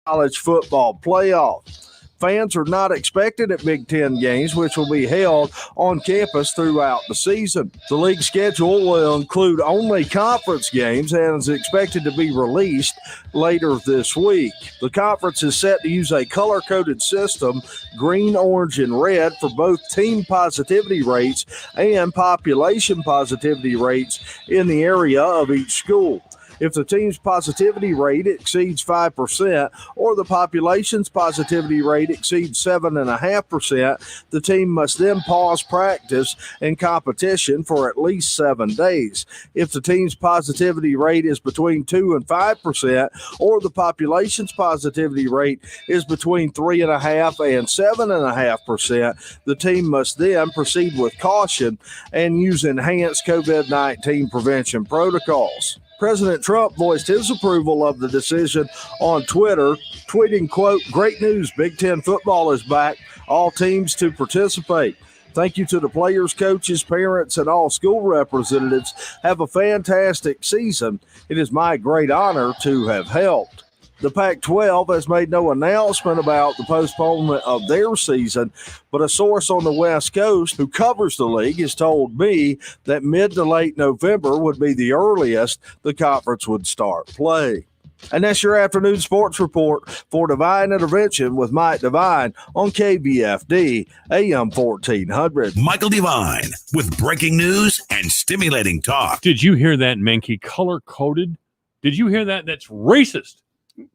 college football playoff. Fans are not expected at Big Ten games, which will be held on campus throughout the season. The league schedule will include only conference games and is expected to be released later this week. The conference is set to use a color-coded system, green, orange, and red, for both team positivity rates and population positivity rates in the area of each school. If the team's positivity rate exceeds 5% or the population's positivity rate exceeds 7.5%, the team must then pause practice and competition for at least 7 days. If the team's positivity rate is between 2 and 5% or the population's positivity rate is between 3.5% and 7.5%, the team must then proceed with caution and use enhanced COVID-19 prevention protocols. President Trump voiced his approval of the decision on Twitter, tweeting, quote, "Great news, Big Ten football is back. All teams to participate. Thank you to the players, coaches, parents, and all school representatives. Have a fantastic season. It is my great honor to have helped." The Pac-12 has made no announcement about the postponement of their season, but a source on the West Coast who covers the league has told me that mid to late November would be the earliest the conference would start play. And that's your afternoon sports report for Divine Intervention with Mike Devine on KBFD AM 1400. Michael Devine with breaking news and stimulating talk. Did you hear that, Menke? Color-coded? Did you hear that? That's racist.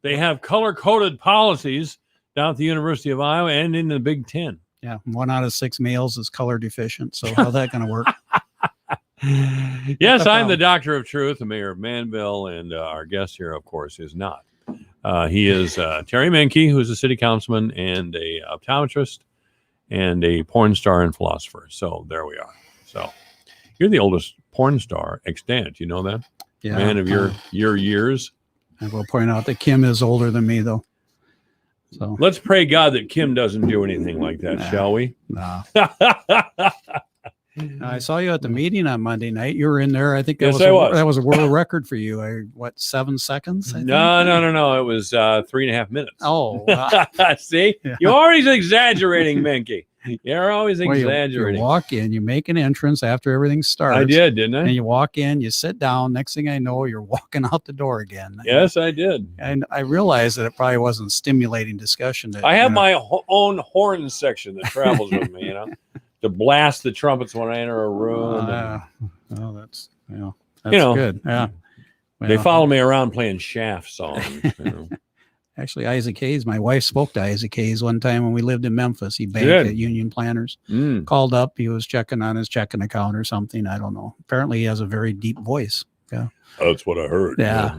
They have color-coded policies down at the University of Iowa and in the Big Ten. Yeah, 1 out of 6 males is color deficient. So how's that going to work? Yes, I'm the doctor of truth, the mayor of Manville, and our guest here, of course, is not. He is Terry Menke, who's a city councilman and a optometrist and a porn star and philosopher. So there we are. So you're the oldest porn star extant. You know that? Yeah. Man of your years. I will point out that Kim is older than me, though. So let's pray God that Kim doesn't do anything like that, shall we? Nah. I saw you at the meeting on Monday night. You were in there. I think that, that was a world record for you. 7 seconds? I think? No. It was 3.5 minutes. Oh. See? Yeah. You're always exaggerating, Menke. You're always exaggerating. You walk in, you make an entrance after everything starts. I did, didn't I? And you walk in, you sit down. Next thing I know, you're walking out the door again. Yes, I did. And I realized that it probably wasn't stimulating discussion. I have my own horn section that travels with me, to blast the trumpets when I enter a room. Well, that's good. Yeah. Well, they follow me around playing Shaft songs. Actually, Isaac Hayes, my wife spoke to Isaac Hayes one time when we lived in Memphis. He banked at Union Planners. Called up. He was checking on his checking account or something. I don't know. Apparently, he has a very deep voice. Yeah. That's what I heard. Yeah.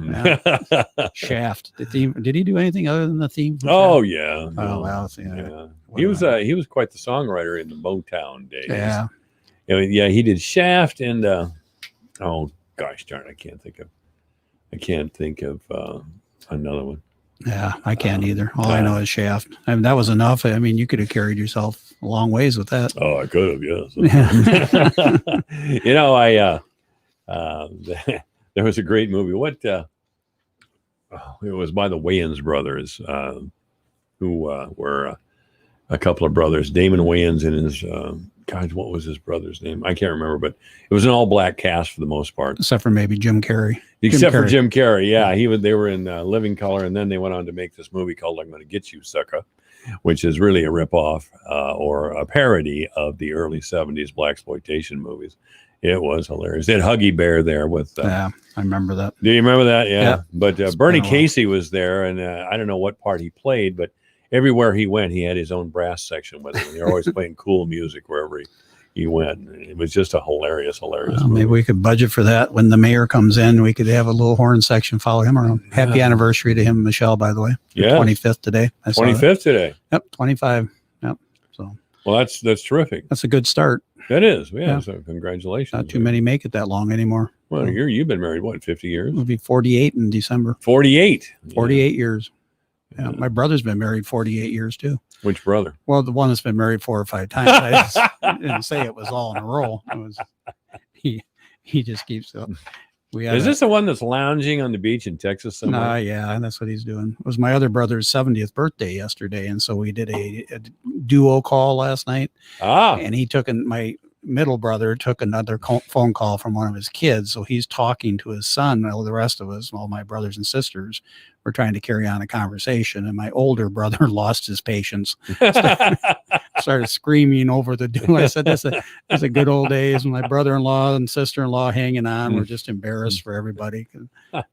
Shaft. Did he do anything other than the theme? Oh, yeah. Oh, well. Yeah. He was quite the songwriter in the Motown days. Yeah. Yeah, he did Shaft and oh gosh darn, I can't think of another one. Yeah, I can't either. All I know is Shaft. I mean, that was enough. I mean, you could have carried yourself a long ways with that. Oh, I could have, yes. There was a great movie. It was by the Wayans brothers, who were a couple of brothers, Damon Wayans and his, what was his brother's name? I can't remember, but it was an all-black cast for the most part. Except for maybe Jim Carrey. For Jim Carrey, yeah. They were in Living Color, and then they went on to make this movie called I'm Gonna Get You, Sucker, which is really a ripoff or a parody of the early 70s blaxploitation movies. It was hilarious. They had Huggy Bear there with... yeah, I remember that. Do you remember that? Yeah. But Bernie Casey was there, and I don't know what part he played, but everywhere he went, he had his own brass section with him. They were always playing cool music wherever he went. It was just a hilarious movie. Maybe we could budget for that. When the mayor comes in, we could have a little horn section, follow him around. Happy anniversary to him and Michelle, by the way. Yeah. 25th today. 25th today. Yep, 25. Yep. So. Well, that's terrific. That's a good start. That is. Yeah. So congratulations. Not too many make it that long anymore. Well, you've been married, 50 years? It'll be 48 in December. 48? 48 years. Yeah, my brother's been married 48 years too. Which brother? Well, the one that's been married 4 or 5 times. I didn't say it was all in a row. It was he just keeps Is this the one that's lounging on the beach in Texas somewhere? Yeah, that's what he's doing. It was my other brother's 70th birthday yesterday, and so we did a duo call last night. And he took my middle brother took another phone call from one of his kids, so he's talking to his son. While the rest of us, all my brothers and sisters, were trying to carry on a conversation, and my older brother lost his patience. Started screaming over the duo. I said, "That's a good old days." My brother-in-law and sister-in-law hanging on. We're just embarrassed for everybody.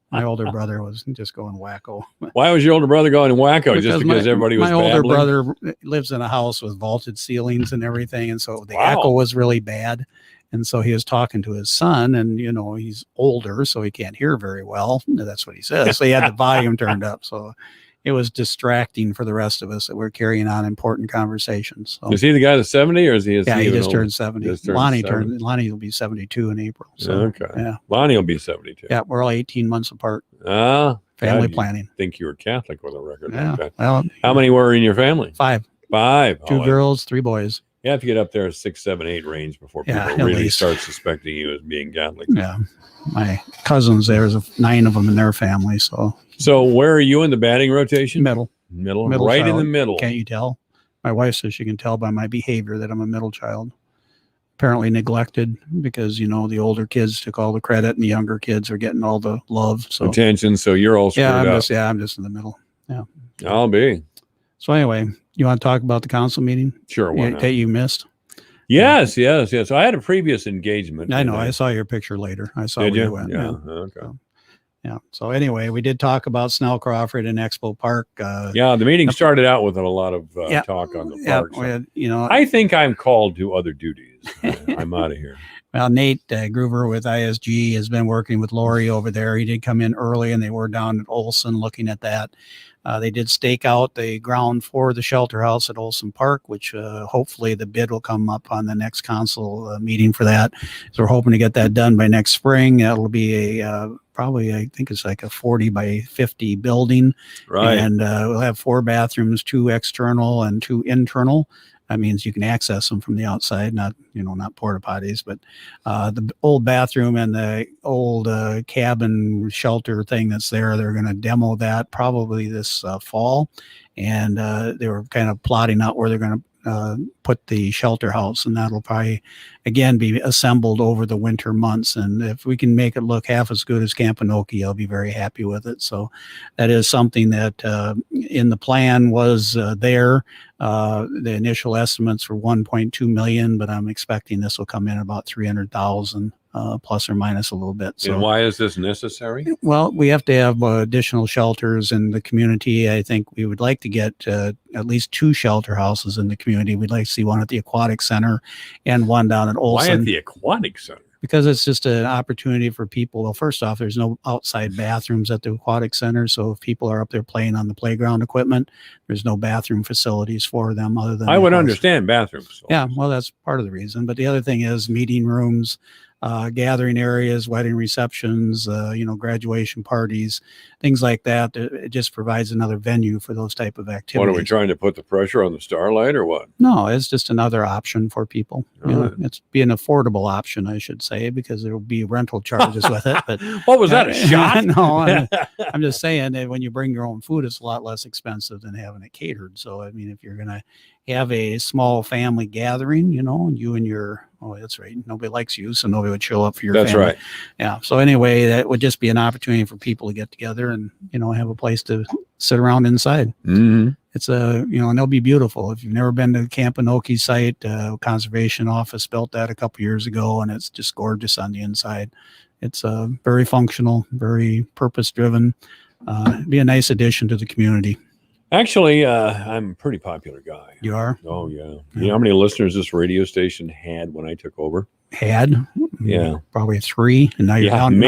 My older brother was just going wacko. Why was your older brother going wacko? Just because everybody was my babbling? older brother lives in a house with vaulted ceilings and everything, and so the echo was really bad. And so he was talking to his son, and he's older, so he can't hear very well. That's what he says. So he had the volume turned up. So it was distracting for the rest of us that we're carrying on important conversations. So, is he the guy that's 70, or is he? Yeah, he just turned 70. Lonnie will be 72 in April. So, okay. Yeah. Lonnie will be 72. Yeah, we're all 18 months apart. Family planning. Think you were Catholic with a record Yeah. like that. Well, how many were in your family? 5. 5. 2 girls, 3 boys. You have to get up there 6, 7, 8 range before people really start suspecting you as being Catholic. Yeah. My cousins, there's 9 of them in their family. So where are you in the batting rotation? Middle Right child. in the middle. Can't you tell? My wife says she can tell by my behavior that I'm a middle child. Apparently neglected because, the older kids took all the credit and the younger kids are getting all the love. So attention. So you're all screwed up. I'm just in the middle. Yeah. I'll be. So anyway, you want to talk about the council meeting? Sure. Why not? That you missed? Yes. So I had a previous engagement. I know. I saw your picture later. I saw where you went. Yeah. Okay. So anyway, we did talk about Snell Crawford and Expo Park. The meeting started out with a lot of talk on the park. I think I'm called to other duties. I'm out of here. Well, Nate Groover with ISG has been working with Lori over there. He did come in early, and they were down at Olson looking at that. They did stake out the ground for the shelter house at Olson Park, which hopefully the bid will come up on the next council meeting for that. So we're hoping to get that done by next spring. That'll be probably, I think it's like a 40 by 50 building. Right. And we'll have 4 bathrooms, 2 external and 2 internal. That means you can access them from the outside, not porta potties, but the old bathroom and the old cabin shelter thing that's there, they're going to demo that probably this fall. And they were kind of plotting out where they're going to put the shelter house, and that'll probably again be assembled over the winter months. And if we can make it look half as good as Campanoki, I'll be very happy with it. So that is something that in the plan was there. The initial estimates were 1.2 million, but I'm expecting this will come in about 300,000 plus or minus a little bit. So and why is this necessary? Well, we have to have additional shelters in the community. I think we would like to get at least 2 shelter houses in the community. We'd like to see one at the Aquatic Center and one down at Olson. Why at the Aquatic Center? Because it's just an opportunity for people. Well, first off, there's no outside bathrooms at the Aquatic Center. So if people are up there playing on the playground equipment, there's no bathroom facilities for them other than. I would understand bathrooms. Yeah, well, that's part of the reason. But the other thing is meeting rooms, gathering areas, wedding receptions, graduation parties, things like that. It just provides another venue for those type of activities. What, are we trying to put the pressure on the Starlight or what? No, it's just another option for people. It's be an affordable option, I should say, because there will be rental charges with it. But what was that, a shot? No, I'm just saying that when you bring your own food, it's a lot less expensive than having it catered. So, I mean, if you're going to have a small family gathering, and you and your, that's right, nobody likes you, so nobody would show up for your family. That's right. Yeah. So anyway, that would just be an opportunity for people to get together and, have a place to sit around inside. Mm-hmm. It's and they'll be beautiful. If you've never been to the Campanoki site, Conservation Office built that a couple years ago, and it's just gorgeous on the inside. It's very functional, very purpose-driven. Be a nice addition to the community. Actually, I'm a pretty popular guy. You are? Oh, yeah. You know how many listeners this radio station had when I took over? Had? Yeah. Probably 3. And now you're down.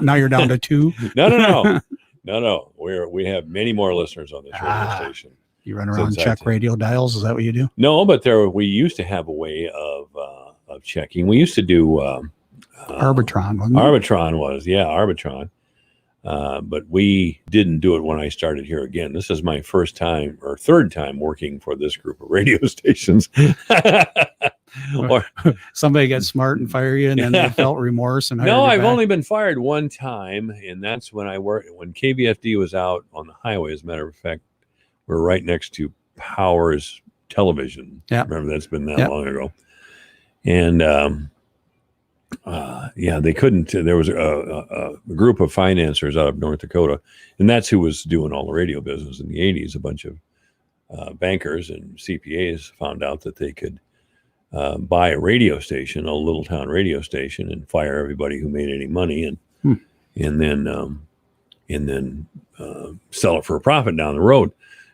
Now you're down to 2. No. We have many more listeners on this radio station. You run around and check radio dials? Is that what you do? No, but we used to have a way of checking. We used to do Arbitron, wasn't it? Arbitron. But we didn't do it when I started here again. This is my first time or third time working for this group of radio stations. Or somebody got smart and fire you, and then they felt remorse and hired no, you I've back. only been fired one time, and that's when I worked when KVFD was out on the highway. As a matter of fact, we're right next to Powers Television. Yeah. Remember, that's been that long ago. And they couldn't. There was a group of financiers out of North Dakota, and that's who was doing all the radio business in the 80s. A bunch of bankers and CPAs found out that they could buy a radio station, a little town radio station, and fire everybody who made any money, and then sell it for a profit down the road.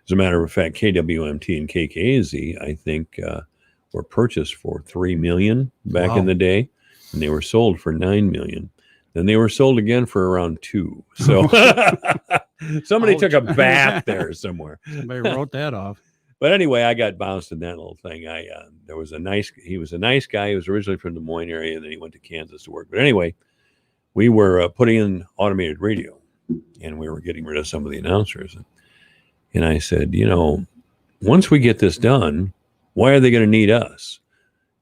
As a matter of fact, KWMT and KKAZ, I think, were purchased for $3 million back in the day, and they were sold for $9 million. Then they were sold again for around $2 million. So somebody took a bath there somewhere. Somebody wrote that off. But anyway, I got bounced in that little thing. He was a nice guy. He was originally from the Des Moines area, and then he went to Kansas to work. But anyway, we were putting in automated radio, and we were getting rid of some of the announcers. And I said, once we get this done, why are they going to need us?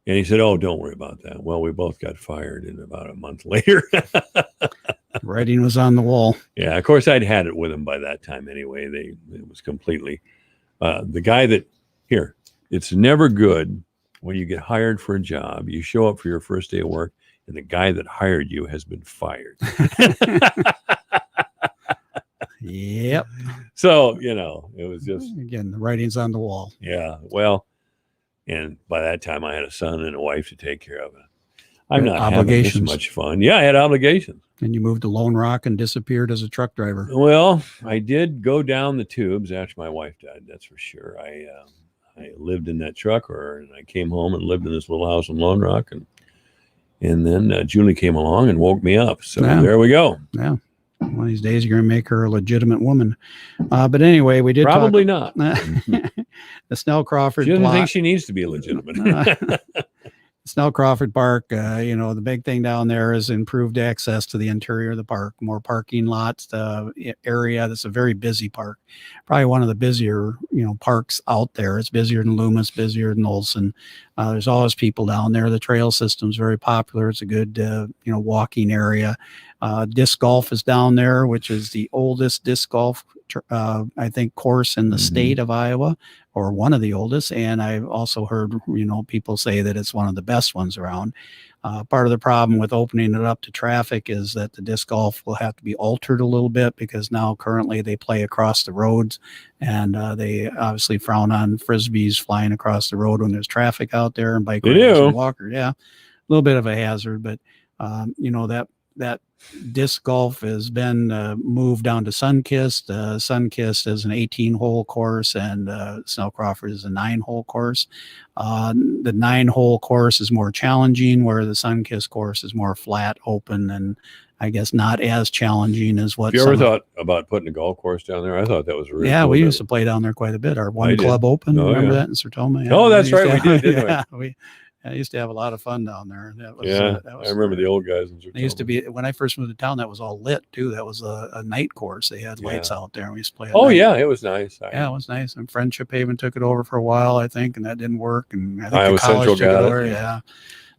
And he said, oh, don't worry about that. Well, we both got fired in about a month later. Writing was on the wall. Yeah, of course, I'd had it with him by that time anyway. It was completely... the guy it's never good when you get hired for a job, you show up for your first day of work, and the guy that hired you has been fired. Yep. So, it was just... Again, the writing's on the wall. Yeah, well, and by that time I had a son and a wife to take care of. I'm not having this much fun. Yeah, I had obligations. And you moved to Lone Rock and disappeared as a truck driver. Well, I did go down the tubes after my wife died, that's for sure. I lived in that truck, and I came home and lived in this little house in Lone Rock, and then Julie came along and woke me up. So there we go. Yeah. One of these days you're going to make her a legitimate woman. But anyway, we did probably not. The Snell Crawford. She doesn't think she needs to be legitimate. Snell Crawford Park, the big thing down there is improved access to the interior of the park, more parking lots, area. That's a very busy park, probably one of the busier, parks out there. It's busier than Loomis, busier than Olson. There's always people down there. The trail system's very popular. It's a good, walking area. Disc golf is down there, which is the oldest disc golf, I think, course in the state of Iowa, or one of the oldest. And I've also heard, people say that it's one of the best ones around. Part of the problem with opening it up to traffic is that the disc golf will have to be altered a little bit, because now currently they play across the roads, and they obviously frown on Frisbees flying across the road when there's traffic out there, and bike riders and walkers. Yeah, a little bit of a hazard, but that disc golf has been moved down to Sunkist. Sunkist is an 18-hole course, and Snell Crawford is a 9-hole course. The 9-hole course is more challenging, where the Sunkist course is more flat, open, and I guess not as challenging as what. Have you ever thought about putting a golf course down there? I thought that was really cool. We used to play down there quite a bit. Our one club open, remember that in Sertoma? Yeah, that's right. We did, didn't we? I used to have a lot of fun down there. That was, I remember the old guys. They used to be, when I first moved to town, that was all lit too. That was a night course. They had lights out there, and we used to play. It was nice. It was nice. And Friendship Haven took it over for a while, I think, and that didn't work. And I think Iowa Central got it over. Yeah.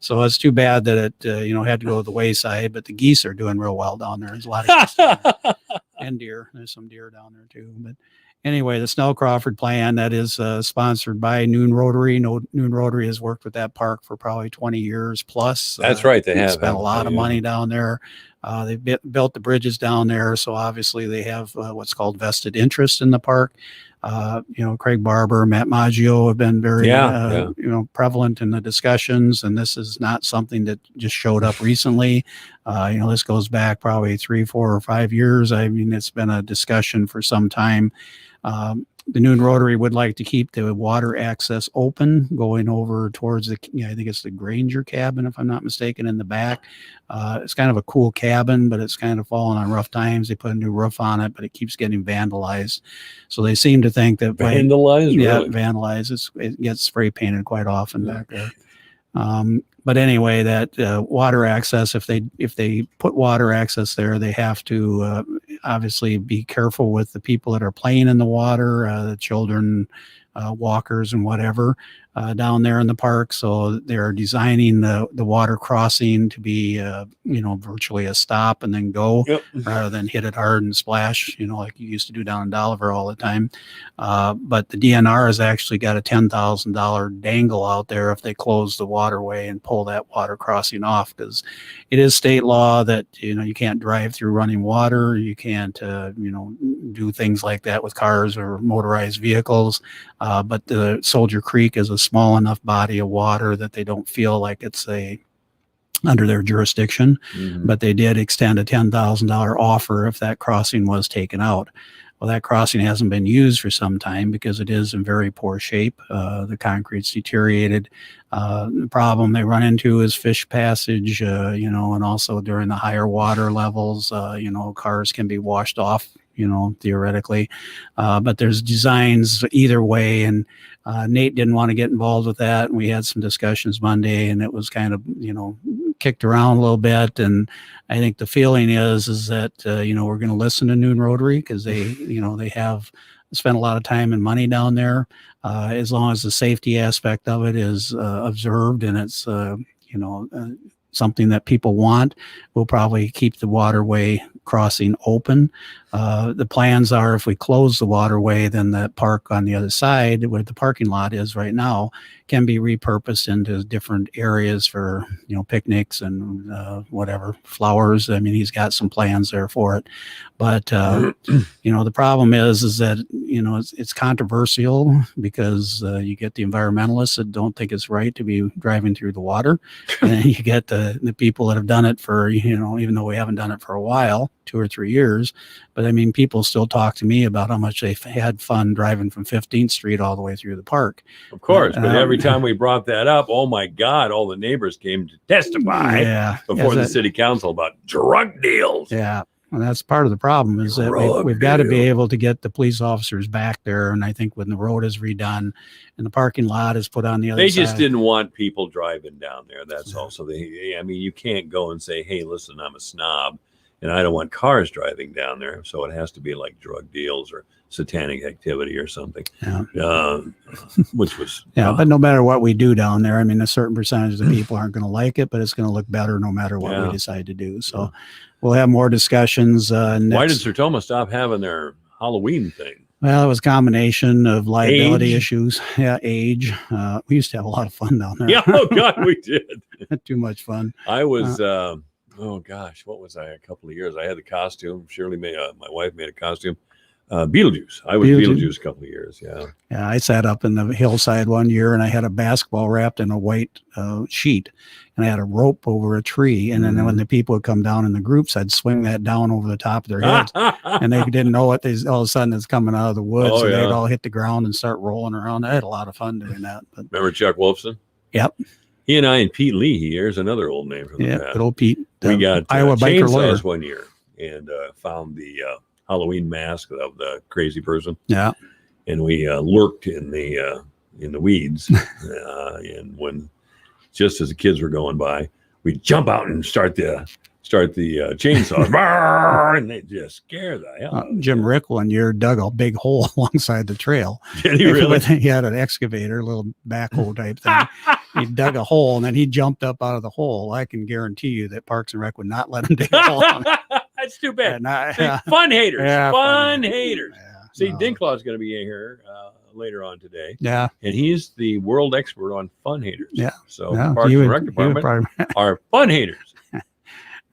So it's too bad that it, had to go to the wayside. But the geese are doing real well down there. There's a lot of geese and deer. There's some deer down there too. But anyway, the Snell Crawford plan, that is sponsored by Noon Rotary. Noon Rotary has worked with that park for probably 20 years plus. That's right. They have spent a lot of money down there. They built the bridges down there. So obviously they have what's called vested interest in the park. Craig Barber, Matt Maggio have been very, prevalent in the discussions. And this is not something that just showed up recently. This goes back probably 3, 4, or 5 years. I mean, it's been a discussion for some time. The Noon Rotary would like to keep the water access open going over towards I think it's the Granger cabin, if I'm not mistaken, in the back. It's kind of a cool cabin, but it's kind of fallen on rough times. They put a new roof on it, but it keeps getting vandalized. So they seem to think that vandalized. Vandalized. It gets spray painted quite often back there. But anyway, that water access, if they put water access there, they have to obviously be careful with the people that are playing in the water, the children, walkers and whatever. down there in the park. So they're designing the water crossing to be, virtually a stop and then go, rather than hit it hard and splash, like you used to do down in Dolliver all the time. But the DNR has actually got a $10,000 dangle out there if they close the waterway and pull that water crossing off, because it is state law that, you can't drive through running water. You can't, do things like that with cars or motorized vehicles. But the Soldier Creek is a small enough body of water that they don't feel like it's under their jurisdiction. But they did extend a $10,000 offer if that crossing was taken out. Well, that crossing hasn't been used for some time because it is in very poor shape. The concrete's deteriorated. The problem they run into is fish passage, and also during the higher water levels, cars can be washed off, theoretically. But there's designs either way. And Nate didn't want to get involved with that. And we had some discussions Monday, and it was kind of, kicked around a little bit. And I think the feeling is that, we're going to listen to Noon Rotary, because they have spent a lot of time and money down there. As long as the safety aspect of it is observed and it's, something that people want, we'll probably keep the waterway crossing open. The plans are, if we close the waterway, then that park on the other side, where the parking lot is right now, can be repurposed into different areas for, picnics and whatever, flowers. I mean, he's got some plans there for it. But, the problem is that, it's controversial, because you get the environmentalists that don't think it's right to be driving through the water. And you get the people that have done it for, even though we haven't done it for a while, 2 or 3 years. But I mean, people still talk to me about how much they've had fun driving from 15th Street all the way through the park. Of course, but every time we brought that up, oh my God, all the neighbors came to testify before the city council about drug deals. Yeah. And that's part of the problem, is that we've got to be able to get the police officers back there. And I think when the road is redone and the parking lot is put on the other side. They just didn't want people driving down there. That's all. So you can't go and say, hey, listen, I'm a snob and I don't want cars driving down there. So it has to be like drug deals or satanic activity or something. Which was but no matter what we do down there, I mean, a certain percentage of the people aren't going to like it, but it's going to look better no matter what we decide to do. So we'll have more discussions. Why did Sertoma stop having their Halloween thing? Well, it was a combination of liability issues. Age. We used to have a lot of fun down there. Oh God, we did. Too much fun. I was oh gosh, what was I? A couple of years. I had the costume. Shirley made my wife made a costume. Beetlejuice. I was Beetlejuice a couple of years. Yeah. I sat up in the hillside one year, and I had a basketball wrapped in a white sheet, and I had a rope over a tree. And then when the people would come down in the groups, I'd swing that down over the top of their heads, and they didn't know what all of a sudden it's coming out of the woods. So they'd all hit the ground and start rolling around. I had a lot of fun doing that. But remember Chuck Wolfson? Yep. He and I and Pete Lee. Here's another old name from the past. Good old Pete. We got Iowa biker lawyer one year and found the Halloween mask of the crazy person. Yeah. And we lurked in the weeds. And when just as the kids were going by, we'd jump out and start the chainsaw. And they just scare the hell out of Jim Rick one year dug a big hole alongside the trail. Did he really? He had an excavator, a little backhoe type thing. He dug a hole, and then he jumped up out of the hole. I can guarantee you that Parks and Rec would not let him dig a hole. That's too bad. Fun haters. Fun haters. Yeah, See, Dinklaw's going to be here later on today. Yeah. And he's the world expert on fun haters. Yeah. So Parks and Rec department are fun haters.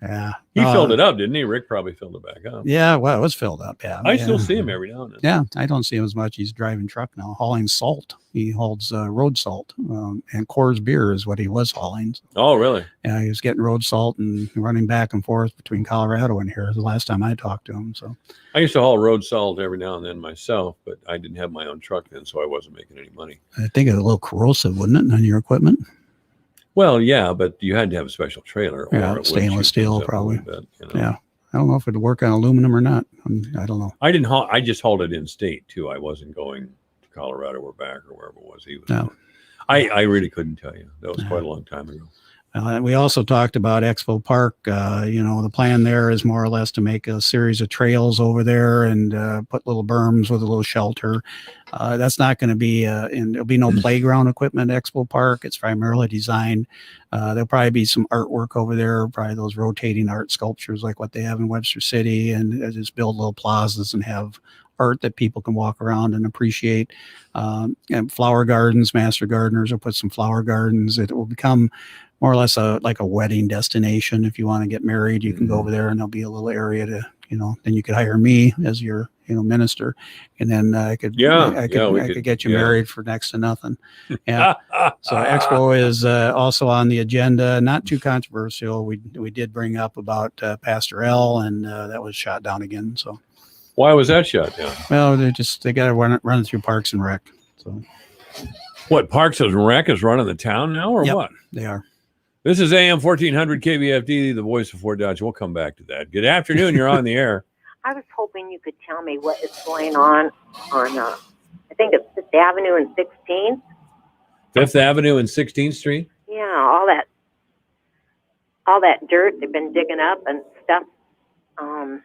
Yeah. He filled it up, didn't he? Rick probably filled it back up. Yeah, well, it was filled up. Yeah. I still see him every now and then. Yeah, I don't see him as much. He's driving truck now, hauling salt. He hauls road salt. And Coors beer is what he was hauling. So, oh, really? Yeah, he was getting road salt and running back and forth between Colorado and here the last time I talked to him. So I used to haul road salt every now and then myself, but I didn't have my own truck then, so I wasn't making any money. I think it's a little corrosive, wouldn't it, on your equipment? Well, yeah, but you had to have a special trailer. Or stainless steel, probably. Bit, Yeah. I don't know if it'd work on aluminum or not. I don't know. I didn't haul. I just hauled it in state too. I wasn't going to Colorado or back or wherever it was. No. I really couldn't tell you. That was quite a long time ago. We also talked about Expo Park. The plan there is more or less to make a series of trails over there and put little berms with a little shelter. That's not going to be, and there'll be no playground equipment at Expo Park. It's primarily designed. There'll probably be some artwork over there, probably those rotating art sculptures like what they have in Webster City, and just build little plazas and have art that people can walk around and appreciate. And flower gardens, master gardeners will put some flower gardens. It will become more or less like a wedding destination. If you want to get married, you can go over there, and there'll be a little area to, then you could hire me as your, minister, and then I could get you married for next to nothing. Yeah. So Expo is also on the agenda. Not too controversial. We did bring up about Pastor L, and that was shot down again. So why was that shot down? Well, they got to run through Parks and Rec. So what, Parks and Rec is running the town now, or what? They are. This is AM 1400 KBFD, the voice of Fort Dodge. We'll come back to that. Good afternoon. You're on the air. I was hoping you could tell me what is going on I think it's 5th Avenue and 16th. 5th Avenue and 16th Street? Yeah, all that dirt they've been digging up and stuff. I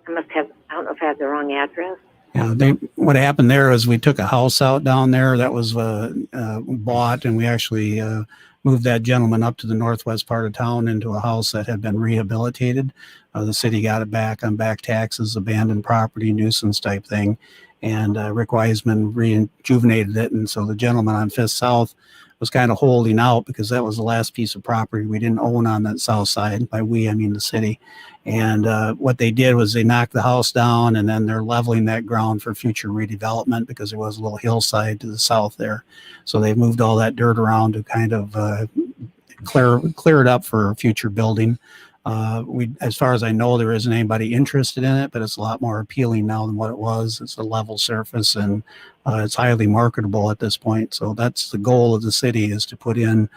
don't know if I have the wrong address. Yeah, what happened there is we took a house out down there that was bought, and we actually moved that gentleman up to the northwest part of town into a house that had been rehabilitated. The city got it back on back taxes, abandoned property, nuisance type thing. And Rick Wiseman rejuvenated it. And so the gentleman on 5th South was kind of holding out because that was the last piece of property we didn't own on that south side. By we, I mean the city. And what they did was they knocked the house down, and then they're leveling that ground for future redevelopment because there was a little hillside to the south there. So they've moved all that dirt around to kind of clear it up for future building. As far as I know, there isn't anybody interested in it, but it's a lot more appealing now than what it was. It's a level surface, and it's highly marketable at this point. So that's the goal of the city, is to put in,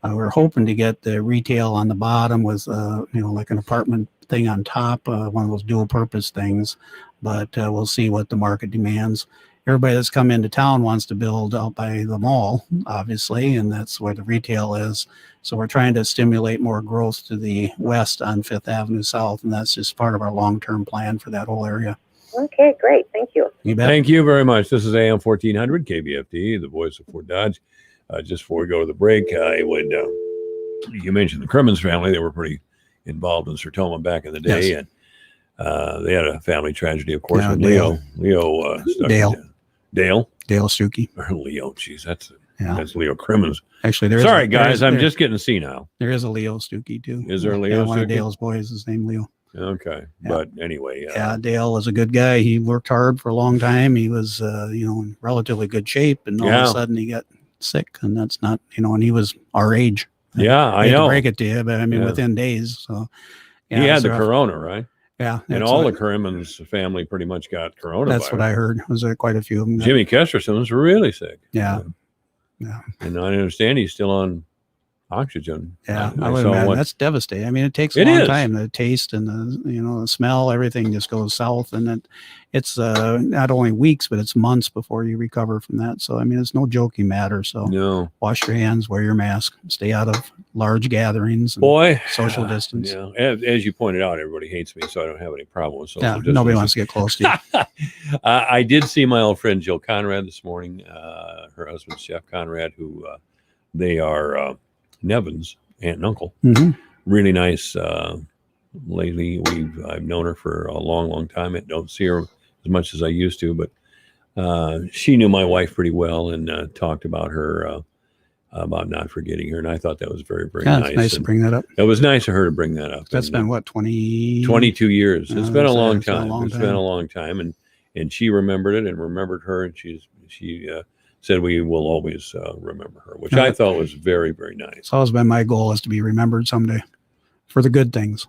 we're hoping to get the retail on the bottom with, like an apartment thing on top, one of those dual purpose things, but we'll see what the market demands. Everybody that's come into town wants to build out by the mall, obviously, and that's where the retail is. So we're trying to stimulate more growth to the west on 5th Avenue South, and that's just part of our long-term plan for that whole area. Okay, great. Thank you. You bet. Thank you very much. This is AM 1400 KBFD, the voice of Fort Dodge. Just before we go to the break, you mentioned the Crimmins family. They were pretty involved in Sertoma back in the day, yes. And they had a family tragedy, of course, Yeah, with Dale. Dale Stuckey. Or Leo. Geez, that's Leo Crimmins. Actually, Sorry, guys, I'm just getting senile. There is a Leo Stuckey too. Is there a Leo? One of Stuckey? Dale's boys is named Leo. Okay, Yeah. But anyway, Dale was a good guy. He worked hard for a long time. He was, in relatively good shape, and all of a sudden he got sick, and that's not, and he was our age. I hate know. to break it to you, but I mean, within days. So he had the corona, right? Yeah, and all the Crimmins family pretty much got coronavirus. That's what I heard. Was quite a few of them. Jimmy Kesterson's really sick. Yeah. And I understand he's still on oxygen. Yeah, I would imagine that's devastating. I mean, it takes a long time. The taste and the smell, everything just goes south, and it's not only weeks, but it's months before you recover from that. So I mean, it's no joking matter. So wash your hands, wear your mask, stay out of large gatherings. And social distance. Yeah, as you pointed out, everybody hates me, so I don't have any problem with social distance. Nobody wants to get close to you. I did see my old friend Jill Conrad this morning. Her husband Chef Conrad, who they are Nevin's aunt and uncle. Mm-hmm. Really nice lady. I've known her for a long time. I don't see her as much as I used to, but she knew my wife pretty well and talked about her, about not forgetting her. And I thought that was very, very nice. It's nice to bring that up. It was nice of her to bring that up. That's been what, 22 years. It's been a long time. It's been a long time. And she remembered it and remembered her. And she said we will always remember her, which I thought was very, very nice. It's always been my goal is to be remembered someday for the good things,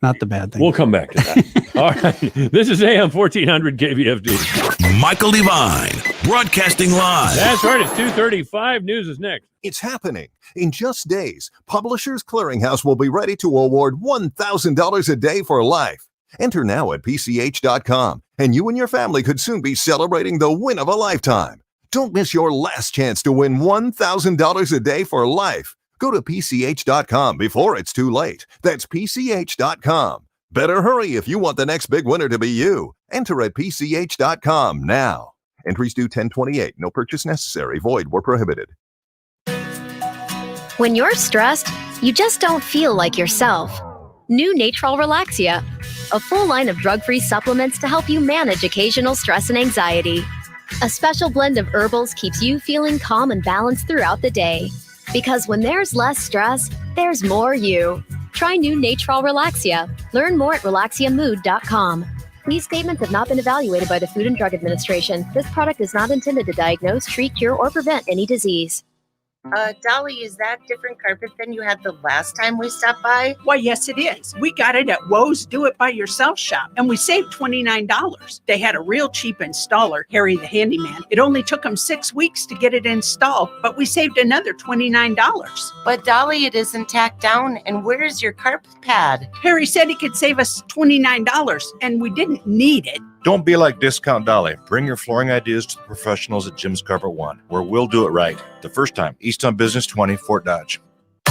not the bad things. We'll come back to that. All right. This is AM 1400 KBFD. Michael Devine, broadcasting live. That's right. It's 2:35. News is next. It's happening. In just days, Publishers Clearinghouse will be ready to award $1,000 a day for life. Enter now at PCH.com, and you and your family could soon be celebrating the win of a lifetime. Don't miss your last chance to win $1,000 a day for life. Go to PCH.com before it's too late. That's PCH.com. Better hurry if you want the next big winner to be you. Enter at PCH.com now. Entries due 10/28. No purchase necessary. Void where prohibited. When you're stressed, you just don't feel like yourself. New Natrol Relaxia, a full line of drug-free supplements to help you manage occasional stress and anxiety. A special blend of herbals keeps you feeling calm and balanced throughout the day. Because when there's less stress, there's more you. Try new Natrol Relaxia. Learn more at relaxiamood.com. These statements have not been evaluated by the Food and Drug Administration. This product is not intended to diagnose, treat, cure, or prevent any disease. Dolly, is that different carpet than you had the last time we stopped by? Why, yes, it is. We got it at Woe's Do It By Yourself shop, and we saved $29. They had a real cheap installer, Harry the handyman. It only took him 6 weeks to get it installed, but we saved another $29. But Dolly, it isn't tacked down, and where's your carpet pad? Harry said he could save us $29, and we didn't need it. Don't be like Discount Dolly. Bring your flooring ideas to the professionals at Jim's Carpet One, where we'll do it right. The first time, East on Business 20, Fort Dodge.